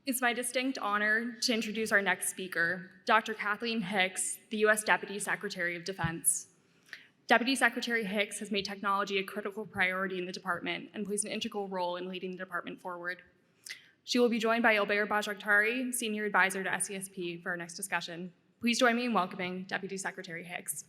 It's my distinct honor to introduce our next speaker, Dr. Kathleen Hicks, the U.S. Deputy Secretary of Defense. Deputy Secretary Hicks has made technology a critical priority in the department and plays an integral role in leading the department forward. She will be joined by Ilber Bajaktari, Senior Advisor to SCSP, for our next discussion. Please join me in welcoming Deputy Secretary Hicks.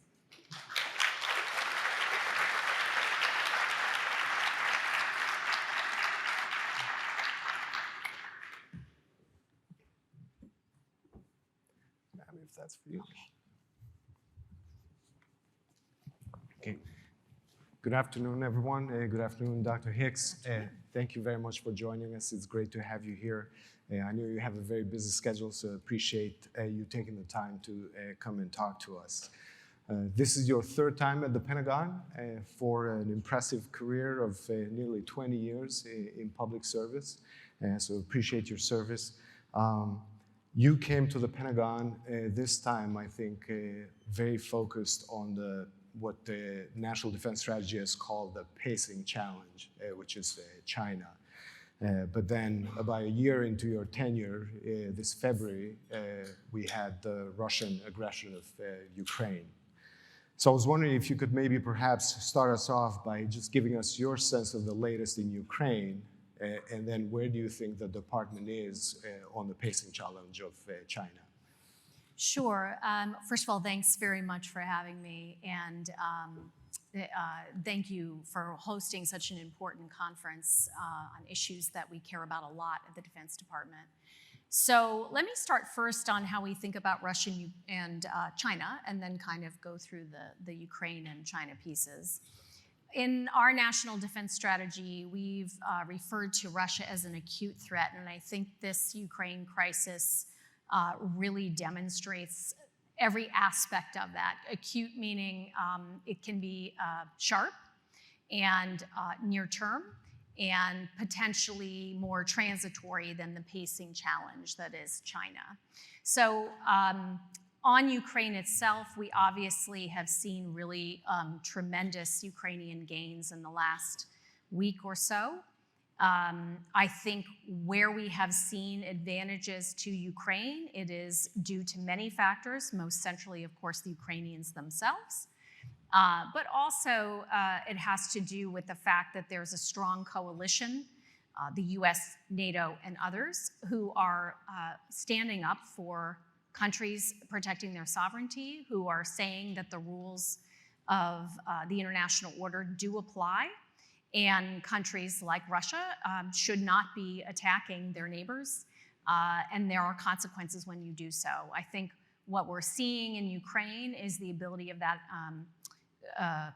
If that's for you. Okay. Good afternoon, everyone. Good afternoon, Dr. Hicks. Thank you very much for joining us. It's great to have you here. I know you have a very busy schedule, so appreciate you taking the time to come and talk to us. This is your third time at the Pentagon for an impressive career of nearly 20 years in public service, so appreciate your service. You came to the Pentagon this time, I think, very focused on what the National Defense Strategy has called the pacing challenge, which is China. But then about a year into your tenure, this February, we had the Russian aggression of Ukraine. So I was wondering if you could maybe perhaps start us off by just giving us your sense of the latest in Ukraine, and then where do you think the department is on the pacing challenge of China? Sure. First of all, thanks very much for having me, and thank you for hosting such an important conference on issues that we care about a lot at the Defense Department. So let me start first on how we think about Russia and China, and then kind of go through the Ukraine and China pieces. In our national defense strategy, we've referred to Russia as an acute threat, and I think this Ukraine crisis really demonstrates every aspect of that. Acute meaning it can be sharp and near term, and potentially more transitory than the pacing challenge that is China. So on Ukraine itself, we obviously have seen really tremendous Ukrainian gains in the last week or so. I think where we have seen advantages to Ukraine, it is due to many factors, most centrally, of course, the Ukrainians themselves. But also it has to do with the fact that there's a strong coalition, the US, NATO, and others, who are standing up for countries protecting their sovereignty, who are saying that the rules of the international order do apply, and countries like Russia should not be attacking their neighbors, and there are consequences when you do so. I think what we're seeing in Ukraine is the ability of that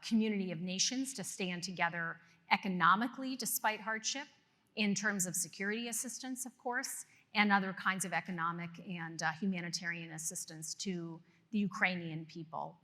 community of nations to stand together economically despite hardship, in terms of security assistance, of course, and other kinds of economic and humanitarian assistance to the Ukrainian people.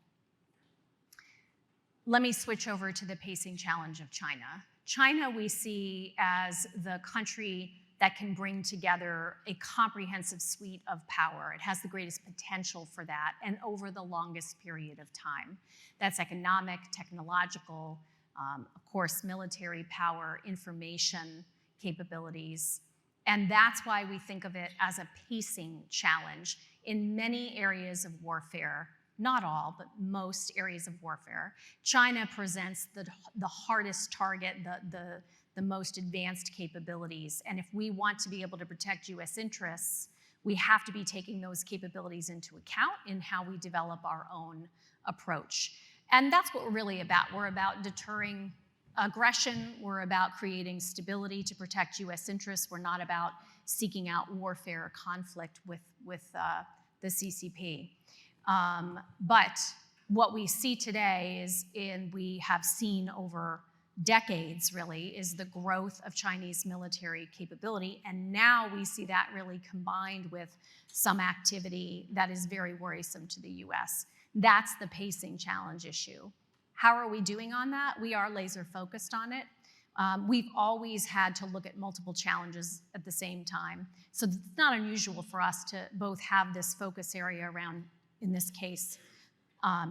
Let me switch over to the pacing challenge of China. China we see as the country that can bring together a comprehensive suite of power. It has the greatest potential for that, and over the longest period of time. That's economic, technological, of course, military power, information capabilities. And that's why we think of it as a pacing challenge in many areas of warfare. Not all, but most areas of warfare. China presents the hardest target, the most advanced capabilities. And if we want to be able to protect US interests, we have to be taking those capabilities into account in how we develop our own approach. And that's what we're really about. We're about deterring aggression. We're about creating stability to protect US interests. We're not about seeking out warfare or conflict with the CCP. But what we see today is, and we have seen over decades really, is the growth of Chinese military capability. And now we see that really combined with some activity that is very worrisome to the US. That's the pacing challenge issue. How are we doing on that? We are laser focused on it. We've always had to look at multiple challenges at the same time. So it's not unusual for us to both have this focus area around, in this case,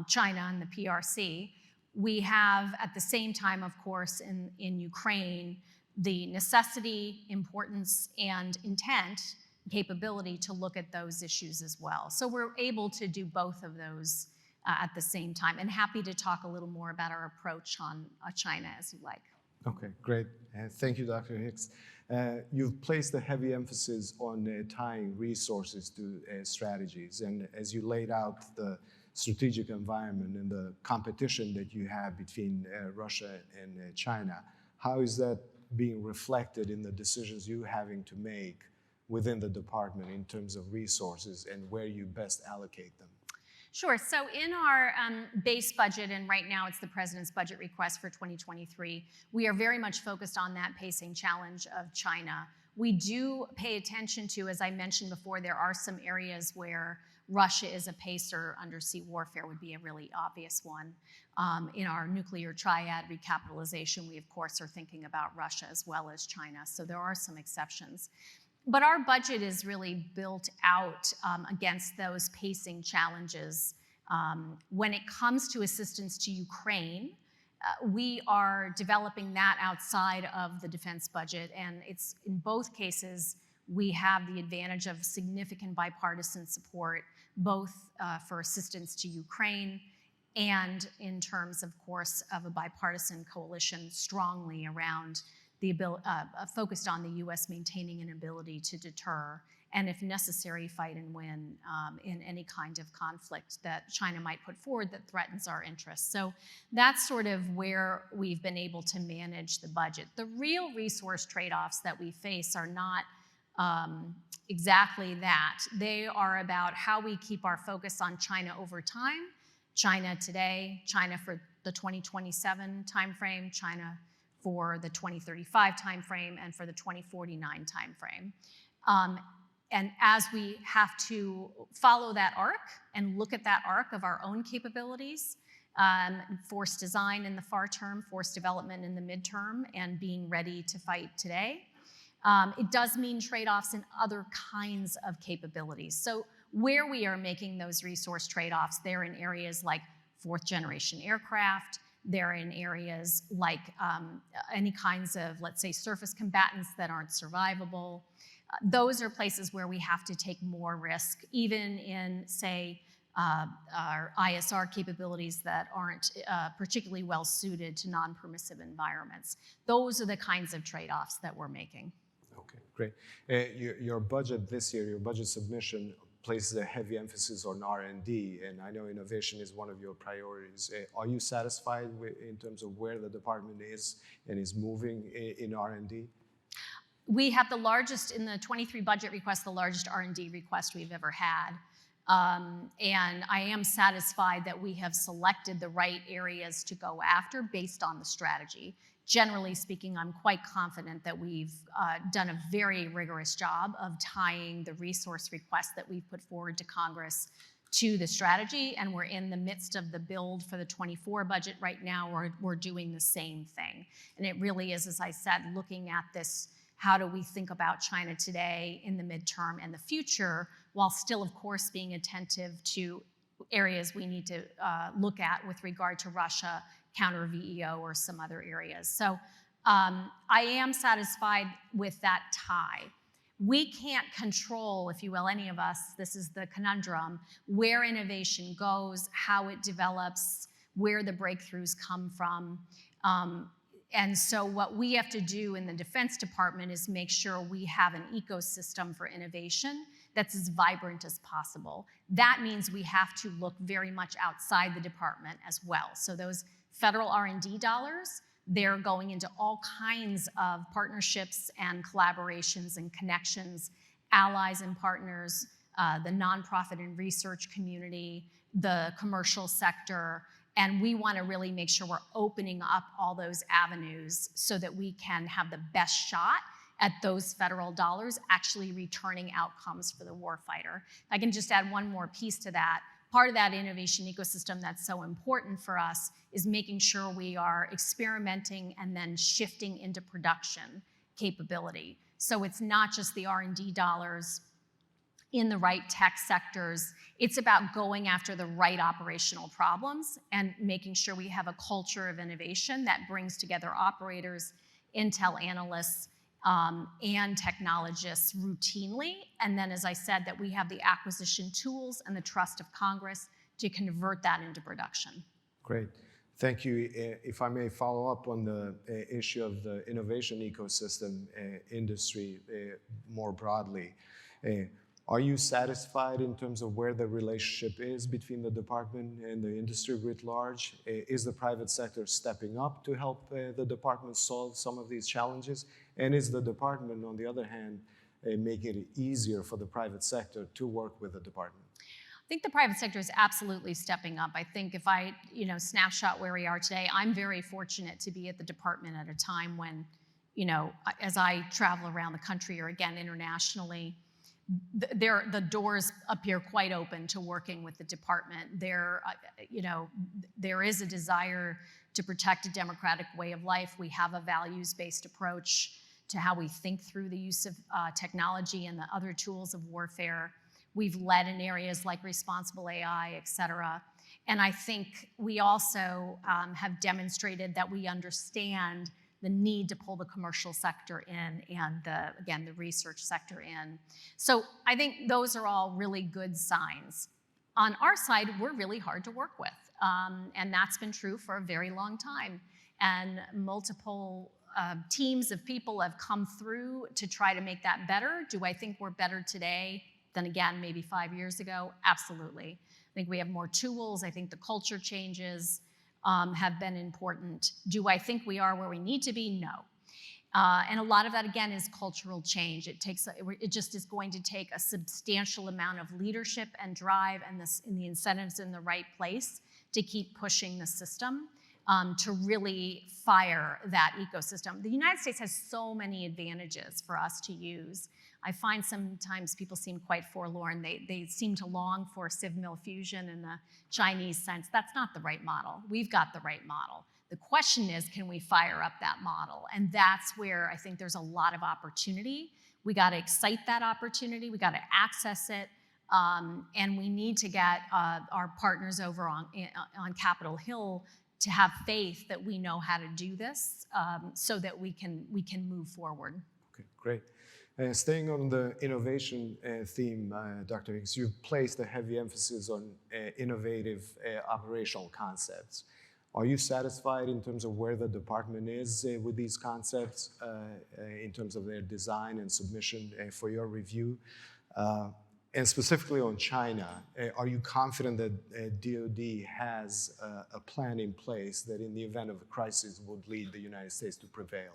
China and the PRC. We have, at the same time, of course, in Ukraine, the necessity, importance, and intent capability to look at those issues as well. So we're able to do both of those at the same time, and happy to talk a little more about our approach on China as you like. Okay, great. Thank you, Dr. Hicks. You've placed a heavy emphasis on tying resources to strategies, and as you laid out the strategic environment and the competition that you have between Russia and China, how is that being reflected in the decisions you're having to make within the department in terms of resources and where you best allocate them? Sure. So in our base budget, and right now it's the President's budget request for 2023, we are very much focused on that pacing challenge of China. We do pay attention to, as I mentioned before, there are some areas where Russia is a pacer. Undersea warfare would be a really obvious one. In our nuclear triad recapitalization, we of course are thinking about Russia as well as China. So there are some exceptions. But our budget is really built out against those pacing challenges. When it comes to assistance to Ukraine, we are developing that outside of the defense budget, and it's in both cases we have the advantage of significant bipartisan support, both for assistance to Ukraine and in terms, of course, of a bipartisan coalition strongly around the focused on the U.S. maintaining an ability to deter and, if necessary, fight and win in any kind of conflict that China might put forward that threatens our interests. So that's sort of where we've been able to manage the budget. The real resource trade-offs that we face are not exactly that. They are about how we keep our focus on China over time, China today, China for the 2027 timeframe, China for the 2035 timeframe, and for the 2049 timeframe. And as we have to follow that arc and look at that arc of our own capabilities, force design in the far term, force development in the midterm, and being ready to fight today, it does mean trade-offs in other kinds of capabilities. So where we are making those resource trade-offs, they're in areas like fourth generation aircraft, they're in areas like any kinds of, let's say, surface combatants that aren't survivable. Those are places where we have to take more risk, even in, say, our ISR capabilities that aren't particularly well suited to non-permissive environments. Those are the kinds of trade-offs that we're making. Okay, great. Your budget this year, your budget submission places a heavy emphasis on R&D, and I know innovation is one of your priorities. Are you satisfied in terms of where the department is and is moving in R&D? We have the largest, in the 23 budget request, the largest R&D request we've ever had. And I am satisfied that we have selected the right areas to go after based on the strategy. Generally speaking, I'm quite confident that we've done a very rigorous job of tying the resource requests that we've put forward to Congress to the strategy, and we're in the midst of the build for the 24 budget right now. We're doing the same thing. And it really is, as I said, looking at this, how do we think about China today, in the midterm, and the future, while still, of course, being attentive to areas we need to look at with regard to Russia, counter VEO, or some other areas. So I am satisfied with that tie. We can't control, if you will, any of us, this is the conundrum, where innovation goes, how it develops, where the breakthroughs come from. And so what we have to do in the Defense Department is make sure we have an ecosystem for innovation that's as vibrant as possible. That means we have to look very much outside the department as well. So those federal R&D dollars, they're going into all kinds of partnerships and collaborations and connections, allies and partners, the nonprofit and research community, the commercial sector, and we want to really make sure we're opening up all those avenues so that we can have the best shot at those federal dollars actually returning outcomes for the warfighter. I can just add one more piece to that. Part of that innovation ecosystem that's so important for us is making sure we are experimenting and then shifting into production capability. So it's not just the R&D dollars in the right tech sectors. It's about going after the right operational problems and making sure we have a culture of innovation that brings together operators, intel analysts, and technologists routinely. And then, as I said, that we have the acquisition tools and the trust of Congress to convert that into production. Great. Thank you. If I may follow up on the issue of the innovation ecosystem industry more broadly. Are you satisfied in terms of where the relationship is between the department and the industry writ large? Is the private sector stepping up to help the department solve some of these challenges? And is the department, on the other hand, making it easier for the private sector to work with the department? I think the private sector is absolutely stepping up. I think if I, snapshot where we are today, I'm very fortunate to be at the department at a time when, as I travel around the country or again internationally, the doors appear quite open to working with the department. There is a desire to protect a democratic way of life. We have a values-based approach to how we think through the use of technology and the other tools of warfare. We've led in areas like responsible AI, et cetera. And I think we also have demonstrated that we understand the need to pull the commercial sector in and the research sector in. So I think those are all really good signs. On our side, we're really hard to work with. And that's been true for a very long time. And multiple teams of people have come through to try to make that better. Do I think we're better today than again, maybe 5 years ago? Absolutely. I think we have more tools. I think the culture changes have been important. Do I think we are where we need to be? No. And a lot of that, again, is cultural change. It just is going to take a substantial amount of leadership and drive and the incentives in the right place to keep pushing the system to really fire that ecosystem. The United States has so many advantages for us to use. I find sometimes people seem quite forlorn. They seem to long for civ-mil fusion in the Chinese sense. That's not the right model. We've got the right model. The question is, can we fire up that model? And that's where I think there's a lot of opportunity. We got to excite that opportunity. We got to access it. And we need to get our partners over on Capitol Hill to have faith that we know how to do this so that we can move forward. Okay, great. Staying on the innovation theme, Dr. Hicks, you've placed a heavy emphasis on innovative operational concepts. Are you satisfied in terms of where the department is with these concepts in terms of their design and submission for your review? And specifically on China, are you confident that DoD has a plan in place that in the event of a crisis would lead the United States to prevail?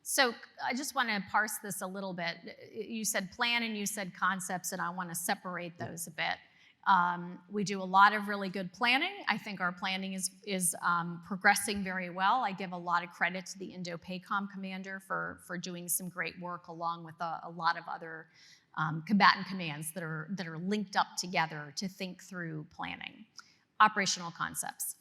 So I just want to parse this a little bit. You said plan and you said concepts, and I want to separate those a bit. We do a lot of really good planning. I think our planning is progressing very well. I give a lot of credit to the Indo-PACOM commander for doing some great work along with a lot of other combatant commands that are linked up together to think through planning. Operational concepts.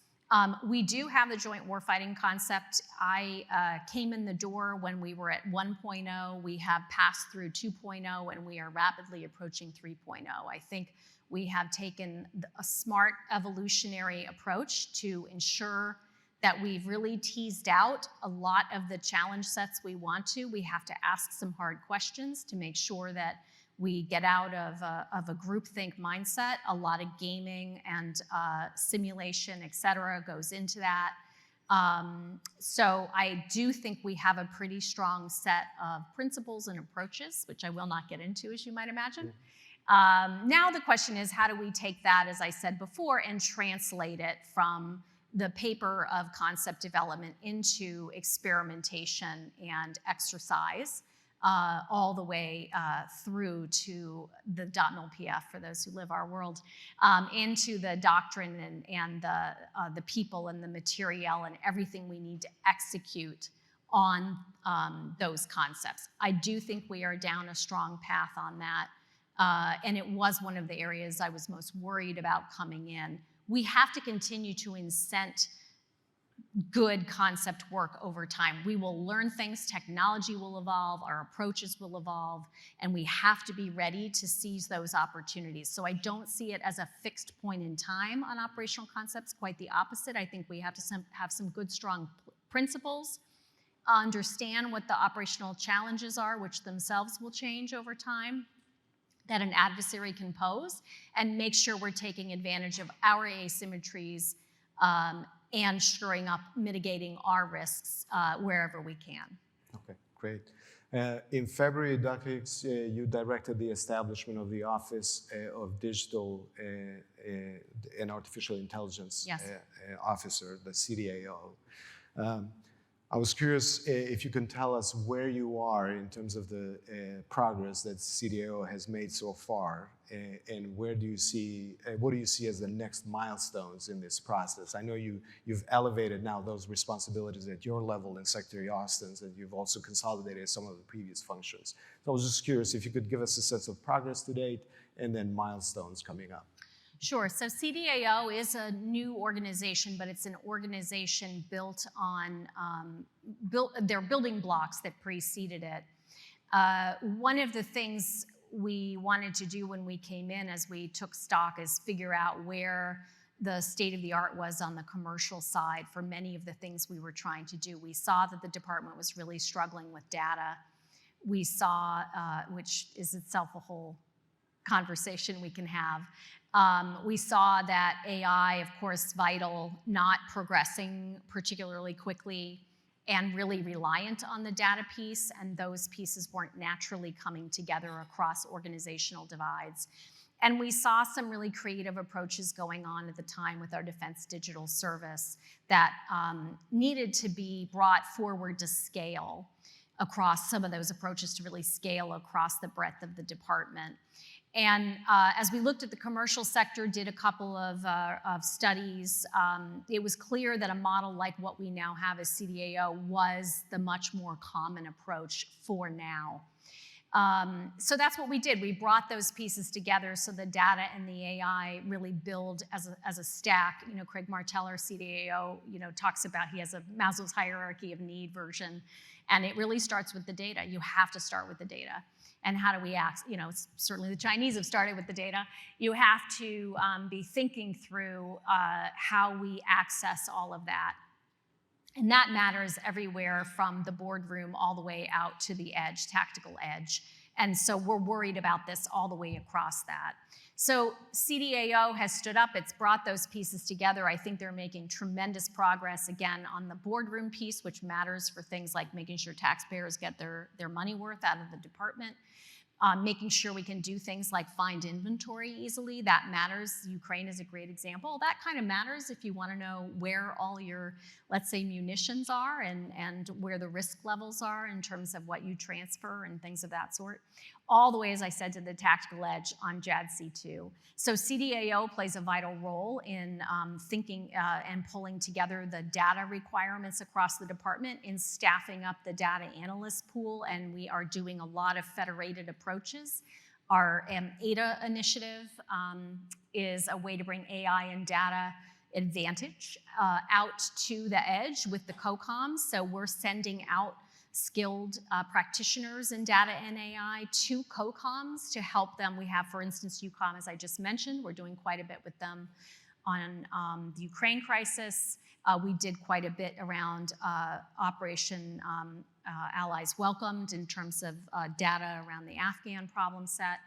We do have the joint warfighting concept. I came in the door when we were at 1.0. We have passed through 2.0, and we are rapidly approaching 3.0. I think we have taken a smart evolutionary approach to ensure that we've really teased out a lot of the challenge sets we want to. We have to ask some hard questions to make sure that we get out of a groupthink mindset. A lot of gaming and simulation, et cetera, goes into that. So I do think we have a pretty strong set of principles and approaches, which I will not get into, as you might imagine. Now the question is, how do we take that, as I said before, and translate it from the paper of concept development into experimentation and exercise? All the way through to the .mil-PF, for those who live our world, into the doctrine and the people and the material and everything we need to execute on those concepts. I do think we are down a strong path on that, and it was one of the areas I was most worried about coming in. We have to continue to incent good concept work over time. We will learn things, technology will evolve, our approaches will evolve, and we have to be ready to seize those opportunities. So I don't see it as a fixed point in time on operational concepts, quite the opposite. I think we have to have some good, strong principles understand what the operational challenges are, which themselves will change over time, that an adversary can pose, and make sure we're taking advantage of our asymmetries and shoring up, mitigating our risks wherever we can. Okay, great. In February, Dr. Hicks, you directed the establishment of the Office of Digital and Artificial Intelligence Yes. Officer, the CDAO. I was curious if you can tell us where you are in terms of the progress that CDAO has made so far, and where do you see, what do you see as the next milestones in this process? I know you've elevated now those responsibilities at your level in Secretary Austin's, and you've also consolidated some of the previous functions. So I was just curious if you could give us a sense of progress to date and then milestones coming up. Sure. So CDAO is a new organization, but it's an organization built on their building blocks that preceded it. One of the things we wanted to do when we came in, as we took stock, is figure out where the state of the art was on the commercial side for many of the things we were trying to do. We saw that the department was really struggling with data. We saw, which is itself a whole conversation we can have. We saw that AI, of course, vital, not progressing particularly quickly, and really reliant on the data piece, and those pieces weren't naturally coming together across organizational divides. And we saw some really creative approaches going on at the time with our Defense Digital Service that needed to be brought forward to scale across some of those approaches, to really scale across the breadth of the department. And as we looked at the commercial sector, did a couple of studies, it was clear that a model like what we now have as CDAO was the much more common approach for now. So that's what we did. We brought those pieces together so the data and the AI really build as a stack. You know, Craig Martell, our CDAO, talks about, he has a Maslow's hierarchy of need version, and it really starts with the data. You have to start with the data. And how do we act? Certainly the Chinese have started with the data. You have to be thinking through how we access all of that. And that matters everywhere from the boardroom all the way out to the edge, tactical edge. And so we're worried about this all the way across that. So CDAO has stood up, it's brought those pieces together. I think they're making tremendous progress, again, on the boardroom piece, which matters for things like making sure taxpayers get their money worth out of the department. Making sure we can do things like find inventory easily, that matters. Ukraine is a great example. That kind of matters if you want to know where all your, let's say, munitions are and where the risk levels are in terms of what you transfer and things of that sort. All the way, as I said, to the tactical edge on JADC2. So CDAO plays a vital role in thinking and pulling together the data requirements across the department, in staffing up the data analyst pool, and we are doing a lot of federated approaches. Our ADA initiative is a way to bring AI and data advantage out to the edge with the COCOMs. So we're sending out skilled practitioners in data and AI to COCOMs to help them. We have, for instance, UCOM, as I just mentioned. We're doing quite a bit with them on the Ukraine crisis. We did quite a bit around Operation Allies Welcomed in terms of data around the Afghan problem set.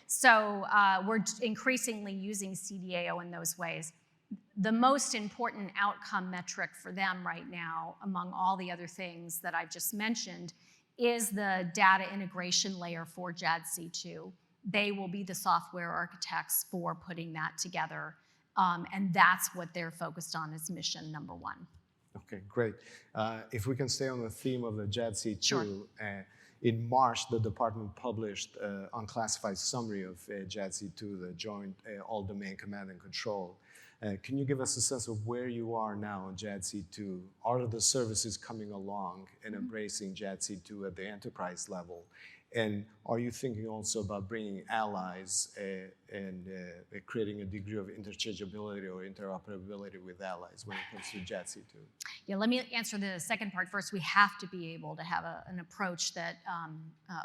So we're increasingly using CDAO in those ways. The most important outcome metric for them right now, among all the other things that I've just mentioned, is the data integration layer for JADC2. They will be the software architects for putting that together, and that's what they're focused on as mission number one. Okay, great. If we can stay on the theme of the JADC2, Sure. In March, the department published an unclassified summary of JADC2, the Joint All-Domain Command and Control. Can you give us a sense of where you are now on JADC2? Are the services coming along and embracing JADC2 at the enterprise level? And are you thinking also about bringing allies and creating a degree of interchangeability or interoperability with allies when it comes to JADC2? Yeah, let me answer the second part first. We have to be able to have an approach that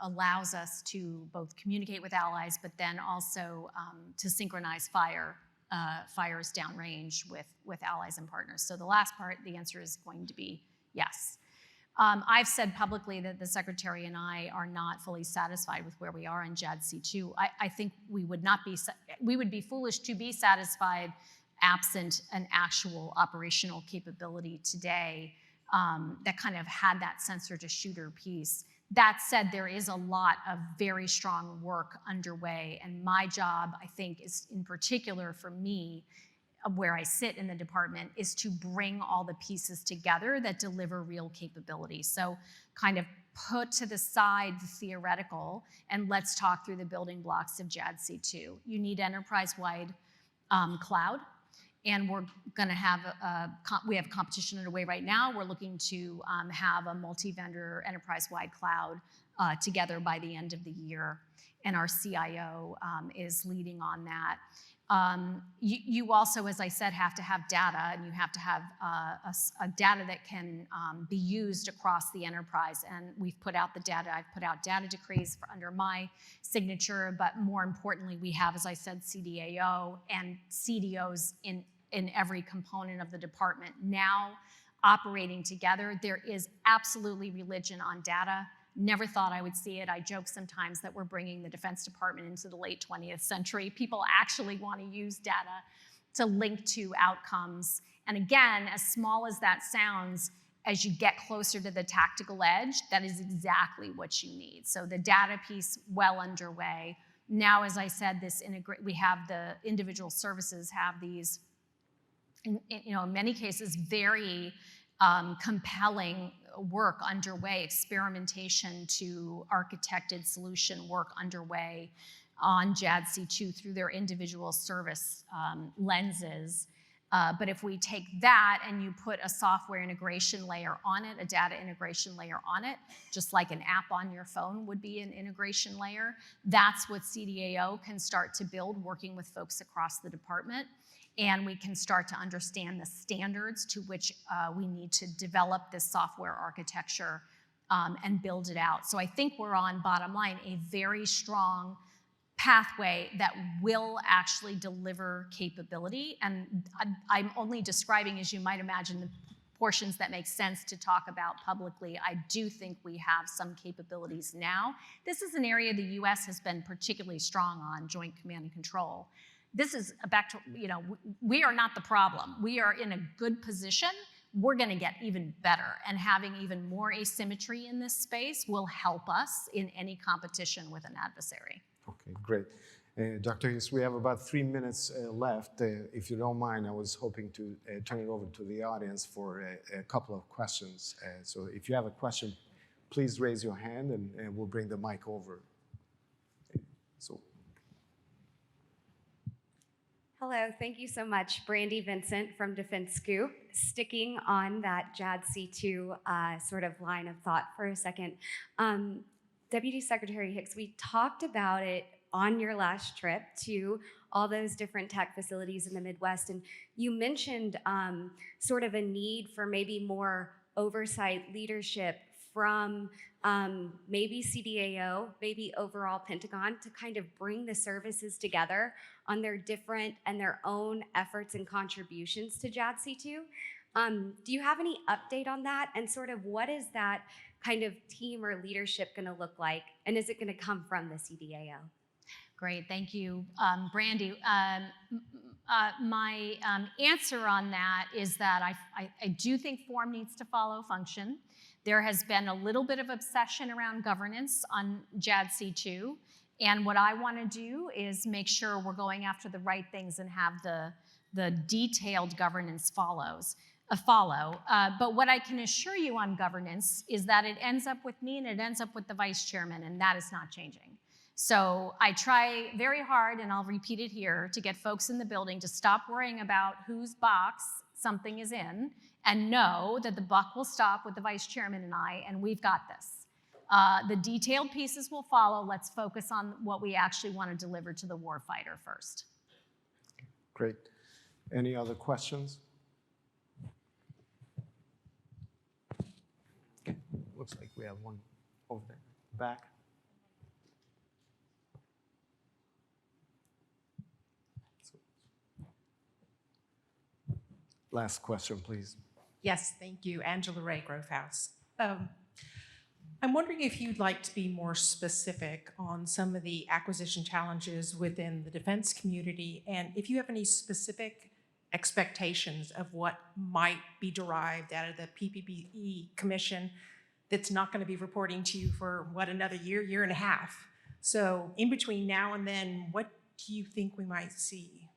allows us to both communicate with allies, but then also to synchronize fires downrange with allies and partners. So the last part, the answer is going to be yes. I've said publicly that the Secretary and I are not fully satisfied with where we are in JADC2. I think we would be foolish to be satisfied absent an actual operational capability today that kind of had that sensor-to-shooter piece. That said, there is a lot of very strong work underway, and my job, I think, is in particular for me, where I sit in the department, is to bring all the pieces together that deliver real capability. So kind of put to the side the theoretical, and let's talk through the building blocks of JADC2. You need enterprise-wide cloud, and we're going to have we have competition underway right now. We're looking to have a multi-vendor enterprise-wide cloud together by the end of the year, and our CIO is leading on that. You also, as I said, have to have data, and you have to have a data that can be used across the enterprise. And we've put out the data. I've put out data decrees under my signature, but more importantly, we have, as I said, CDAO and CDOs in every component of the department now operating together. There is absolutely religion on data. Never thought I would see it. I joke sometimes that we're bringing the Defense Department into the late 20th century. People actually want to use data to link to outcomes. And again, as small as that sounds, as you get closer to the tactical edge, that is exactly what you need. So the data piece well underway. Now, as I said, we have the individual services have these, in many cases, very compelling work underway, experimentation to architected solution work underway on JADC2 through their individual service lenses. But if we take that and you put a software integration layer on it, a data integration layer on it, just like an app on your phone would be an integration layer, that's what CDAO can start to build, working with folks across the department. And we can start to understand the standards to which we need to develop this software architecture and build it out. So I think we're on, bottom line, a very strong pathway that will actually deliver capability. And I'm only describing, as you might imagine, the portions that make sense to talk about publicly. I do think we have some capabilities now. This is an area the US has been particularly strong on, joint command and control. This is back to, we are not the problem. We are in a good position. We're going to get even better, and having even more asymmetry in this space will help us in any competition with an adversary. Okay, great. Dr. Hicks, we have about 3 minutes left. If you don't mind, I was hoping to turn it over to the audience for a couple of questions. So if you have a question, please raise your hand, and we'll bring the mic over. So. Hello, thank you so much. Brandy Vincent from Defense Scoop. Sticking on that JADC2 sort of line of thought for a second. Deputy Secretary Hicks, we talked about it on your last trip to all those different tech facilities in the Midwest, and you mentioned sort of a need for maybe more oversight leadership from maybe CDAO, maybe overall Pentagon, to kind of bring the services together on their different and their own efforts and contributions to JADC2. Do you have any update on that? And sort of what is that kind of team or leadership going to look like? And is it going to come from the CDAO? Great, thank you, Brandy. My answer on that is that I do think form needs to follow function. There has been a little bit of obsession around governance on JADC2, and what I want to do is make sure we're going after the right things and have the detailed governance follow. But what I can assure you on governance is that it ends up with me and it ends up with the vice chairman, and that is not changing. So I try very hard, and I'll repeat it here, to get folks in the building to stop worrying about whose box something is in and know that the buck will stop with the vice chairman and I, and we've got this. The detailed pieces will follow. Let's focus on what we actually want to deliver to the warfighter first. Great. Any other questions? Okay. Looks like we have one over there, back. Last question, please. Yes, thank you. Angela Ray, Grove House. I'm wondering if you'd like to be more specific on some of the acquisition challenges within the defense community, and if you have any specific expectations of what might be derived out of the PPBE Commission that's not going to be reporting to you for, another year and a half. So in between now and then, what do you think we might see?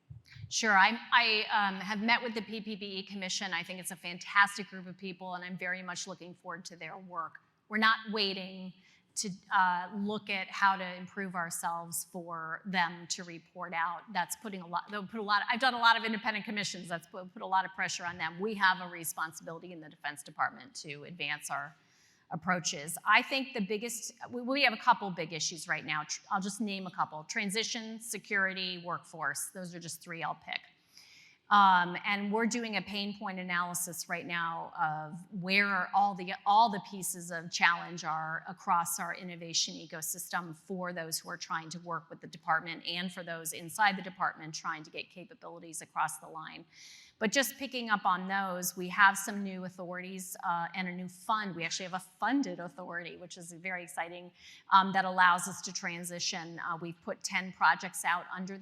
Sure, I have met with the PPBE Commission. I think it's a fantastic group of people, and I'm very much looking forward to their work. We're not waiting to look at how to improve ourselves for them to report out. That's putting I've done a lot of independent commissions. That's put a lot of pressure on them. We have a responsibility in the Defense Department to advance our approaches. I think we have a couple big issues right now. I'll just name a couple. Transition, security, workforce. Those are just three I'll pick. And we're doing a pain point analysis right now of where all the pieces of challenge are across our innovation ecosystem for those who are trying to work with the department and for those inside the department trying to get capabilities across the line. But just picking up on those, we have some new authorities and a new fund. We actually have a funded authority, which is very exciting, that allows us to transition. We've put 10 projects out under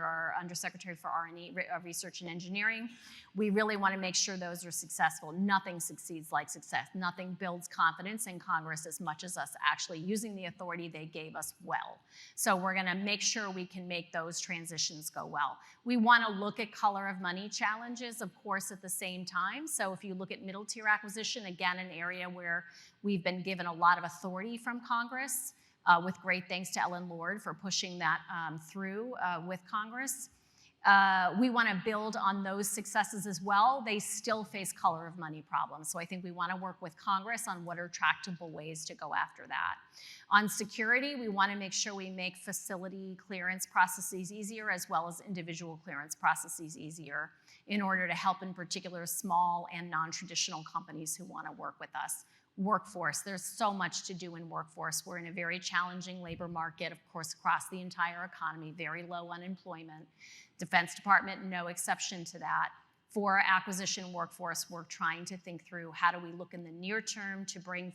our Undersecretary for R&E, Research and Engineering. We really want to make sure those are successful. Nothing succeeds like success. Nothing builds confidence in Congress as much as us actually using the authority they gave us well. So we're going to make sure we can make those transitions go well. We want to look at color of money challenges, of course, at the same time. So if you look at middle tier acquisition, again, an area where we've been given a lot of authority from Congress, with great thanks to Ellen Lord for pushing that through with Congress. We want to build on those successes as well. They still face color of money problems. So I think we want to work with Congress on what are tractable ways to go after that. On security, we want to make sure we make facility clearance processes easier as well as individual clearance processes easier in order to help in particular small and non-traditional companies who want to work with us. Workforce, there's so much to do in workforce. We're in a very challenging labor market, of course, across the entire economy, very low unemployment. Defense Department, no exception to that. For our acquisition workforce, we're trying to think through how do we look in the near term to bring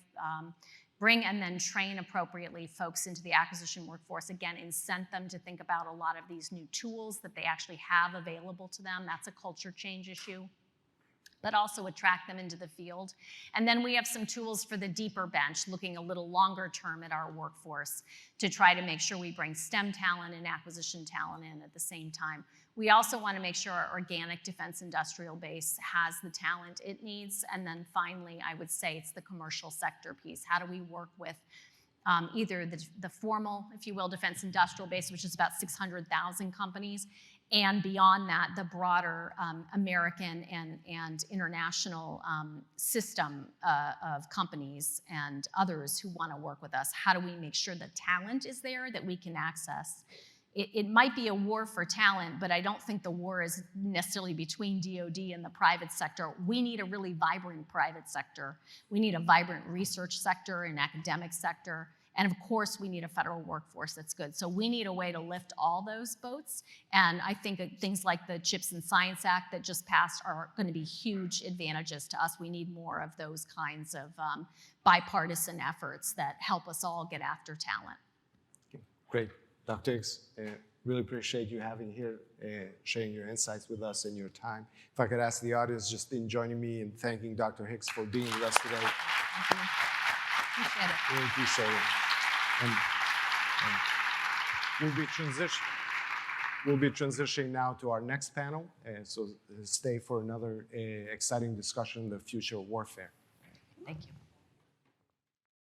and then train appropriately folks into the acquisition workforce. Again, incent them to think about a lot of these new tools that they actually have available to them. That's a culture change issue, but also attract them into the field. And then we have some tools for the deeper bench, looking a little longer term at our workforce to try to make sure we bring STEM talent and acquisition talent in at the same time. We also want to make sure our organic defense industrial base has the talent it needs. And then finally, I would say it's the commercial sector piece. How do we work with either the formal, if you will, defense industrial base, which is about 600,000 companies, and beyond that, the broader American and international system of companies and others who want to work with us. How do we make sure the talent is there that we can access? It might be a war for talent, but I don't think the war is necessarily between DoD and the private sector. We need a really vibrant private sector. We need a vibrant research sector and academic sector. And of course, we need a federal workforce that's good. So we need a way to lift all those boats. And I think things like the CHIPS and Science Act that just passed are going to be huge advantages to us. We need more of those kinds of bipartisan efforts that help us all get after talent. Okay, great. Dr. Hicks, really appreciate you having here, sharing your insights with us and your time. If I could ask the audience just in joining me in thanking Dr. Hicks for being with us today. Thank you. Appreciate it. Really appreciate it. And we'll be transitioning now to our next panel. So stay for another exciting discussion on the future of warfare. Thank you.